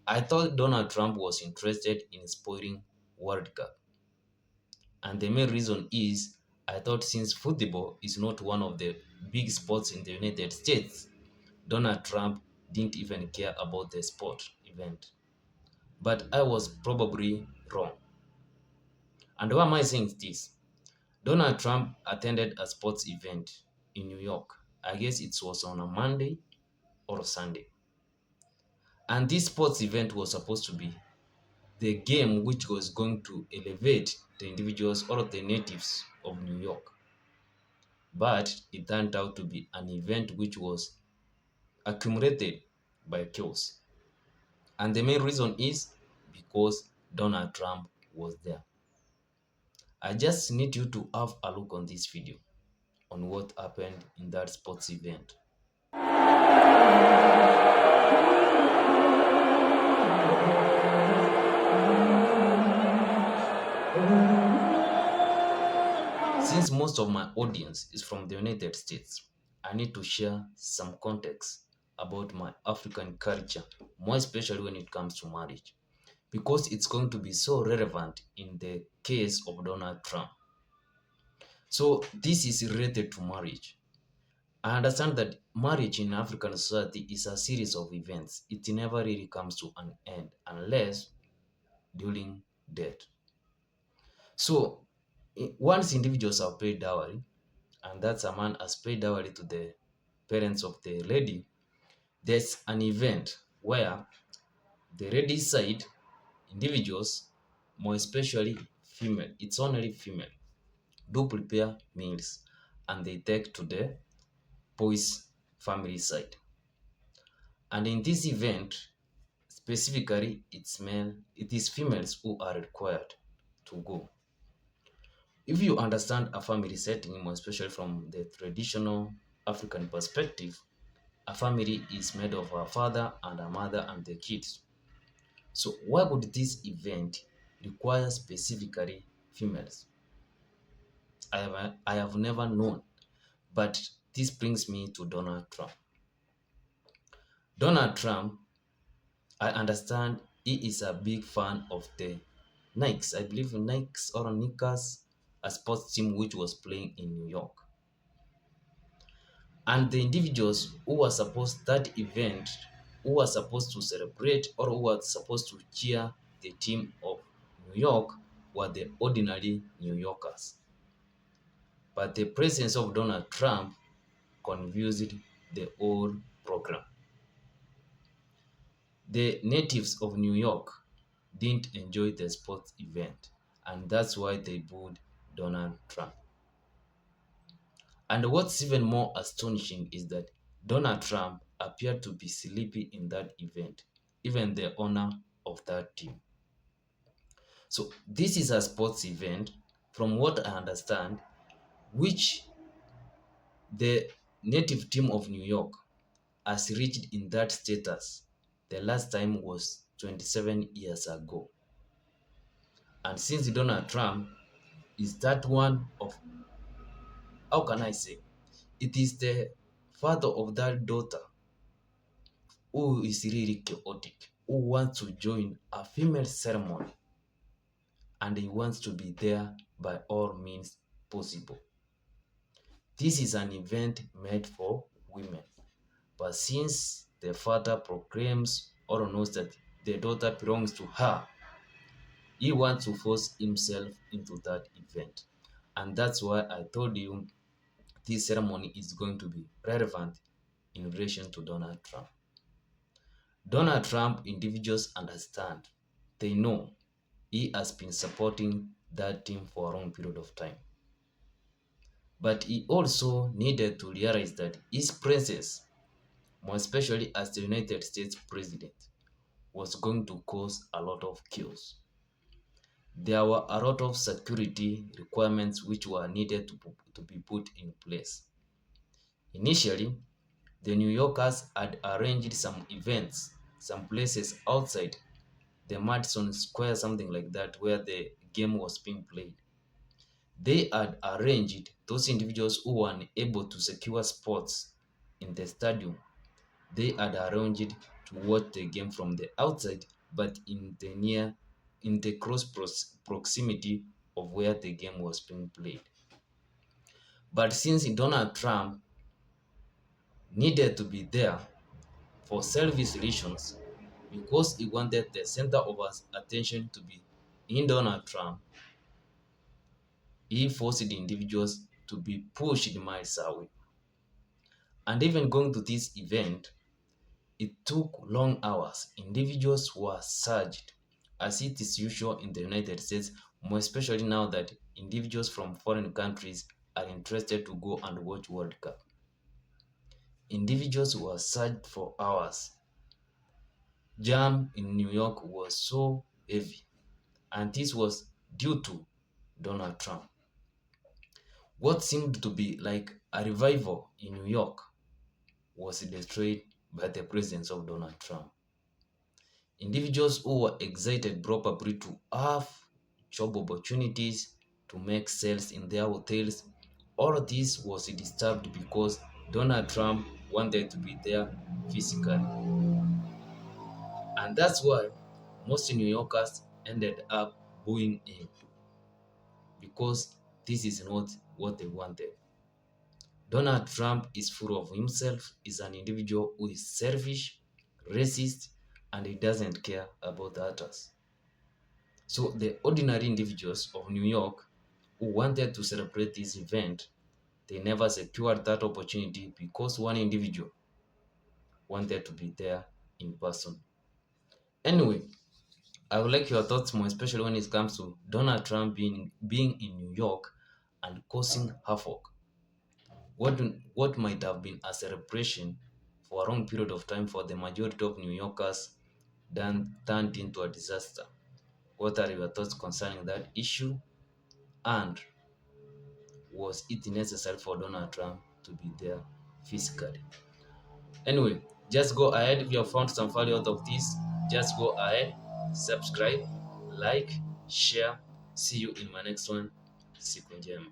I thought Donald Trump was interested in spoiling World Cup. And the main reason is I thought since football is not one of the big sports in the United States, Donald Trump didn't even care about the sport event. But I was probably wrong. And why am I saying this? Donald Trump attended a sports event in New York. I guess it was on a Monday or a Sunday. And this sports event was supposed to be the game which was going to elevate the individuals or the natives of New York. But it turned out to be an event which was accumulated by chaos. And the main reason is because Donald Trump was there. I just need you to have a look on this video on what happened in that sports event. Since most of my audience is from the United States, I need to share some context about my African culture, more especially when it comes to marriage, because it's going to be so relevant in the case of Donald Trump. So this is related to marriage. I understand that marriage in African society is a series of events. It never really comes to an end unless during death. So once individuals have paid dowry, and that's a man has paid dowry to the parents of the lady, there's an event where the lady side individuals, more especially female, it's only female, do prepare meals and they take to the boy's family side. And in this event, specifically, it is females who are required to go. If you understand a family setting, more especially from the traditional African perspective, a family is made of a father and a mother and the kids. So why would this event require specifically females? I have never known, but this brings me to Donald Trump. Donald Trump, I understand he is a big fan of the Nikes. I believe Nikes or Knickers, a sports team which was playing in New York. And the individuals who were supposed that event, who were supposed to celebrate or who were supposed to cheer the team of New York were the ordinary New Yorkers. But the presence of Donald Trump confused the whole program. The natives of New York didn't enjoy the sports event, and that's why they booed Donald Trump. And what's even more astonishing is that Donald Trump appeared to be sleepy in that event, even the owner of that team. So this is a sports event, from what I understand, which the native team of New York has reached in that status. The last time was 27 years ago. And since Donald Trump is that one of, how can I say, it is the father of that daughter who is really chaotic, who wants to join a female ceremony and he wants to be there by all means possible. This is an event made for women. But since the father proclaims or knows that the daughter belongs to her, he wants to force himself into that event. And that's why I told you this ceremony is going to be relevant in relation to Donald Trump. Donald Trump individuals understand. They know he has been supporting that team for a long period of time. But he also needed to realize that his presence, more especially as the United States president, was going to cause a lot of chaos. There were a lot of security requirements which were needed to be put in place. Initially, the New Yorkers had arranged some events, some places outside the Madison Square, something like that, where the game was being played. They had arranged those individuals who were unable to secure spots in the stadium. They had arranged to watch the game from the outside but in the proximity of where the game was being played. But since Donald Trump needed to be there for selfish reasons, because he wanted the center of his attention to be in Donald Trump, he forced the individuals to be pushed miles away. And even going to this event, it took long hours. Individuals were surged, as it is usual in the United States, more especially now that individuals from foreign countries are interested to go and watch World Cup. Individuals were surged for hours. Jam in New York was so heavy, and this was due to Donald Trump. What seemed to be like a revival in New York was destroyed by the presence of Donald Trump. Individuals who were excited probably to have job opportunities, to make sales in their hotels, all of this was disturbed because Donald Trump wanted to be there physically. And that's why most New Yorkers ended up booing him, because this is not what they wanted. Donald Trump is full of himself, is an individual who is selfish, racist, and he doesn't care about others. So the ordinary individuals of New York who wanted to celebrate this event, they never secured that opportunity because one individual wanted to be there in person. Anyway, I would like your thoughts more, especially when it comes to Donald Trump being in New York and causing havoc. What might have been a celebration for a long period of time for the majority of New Yorkers then turned into a disaster. What are your thoughts concerning that issue? And was it necessary for Donald Trump to be there physically? Anyway, just go ahead. If you have found some value out of this, just go ahead, subscribe, like, share. See you in my next one. Siku njema.